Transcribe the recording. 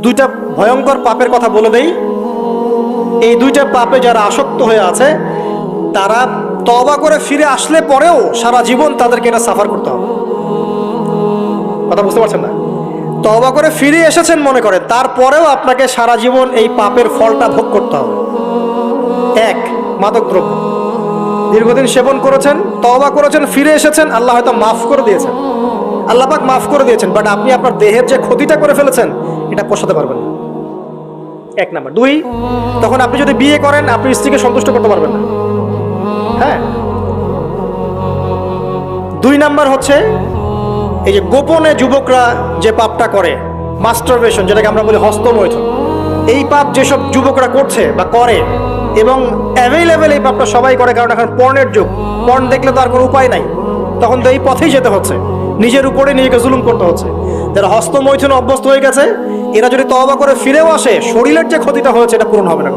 দুইটা ভয়ঙ্কর পাপের কথা বলে দেই। এই দুইটা পাপে যারা আসক্ত হয়ে আছে তারা তওবা করে ফিরে আসলে পরেও সারা জীবন তাদেরকে এটা সাফার করতে হবে। কথা বুঝতে পারছেন না? তওবা করে ফিরে এসেছেন মনে করেন, তারপরেও আপনাকে সারা জীবন এই পাপের ফলটা ভোগ করতে হবে। এক, মাদকদ্রব্য দীর্ঘদিন সেবন করেছেন, তওবা করেছেন, ফিরে এসেছেন, আল্লাহ হয়তো মাফ করে দিয়েছেন, আল্লাহ পাক মাফ করে দিয়েছেন, বাট আপনি আপনার দেহের যে ক্ষতিটা করে ফেলেছেন এটা পোষাতে পারবেন না। এক নাম্বার। দুই, তখন আপনি যদি বিয়ে করেন আপনি স্ত্রীকে সন্তুষ্ট করতে পারবেন না। হ্যাঁ। দুই নাম্বার হচ্ছে এই যে গোপনে যুবকরা যে পাপটা করে, মাস্টারবেশন, যেটাকে আমরা বলি হস্তমৈথুন, এই পাপ যেসব যুবকরা করছে বা করে, এবং অ্যাভেলেবেল এই পাপটা সবাই করে, কারণ এখন পর্নের যুগ, পর্ন দেখলে তো আর কোনো উপায় নাই, তখন তো এই পথেই যেতে হচ্ছে, নিজের উপরে নিজেকে জুলুম করতে হচ্ছে। যারা হস্তমৈথুনে অভ্যস্ত হয়ে গেছে এরা যদি তওবা করে ফিরেও আসে, শরীরের যে ক্ষতিটা হয়েছে এটা পূরণ হবে না।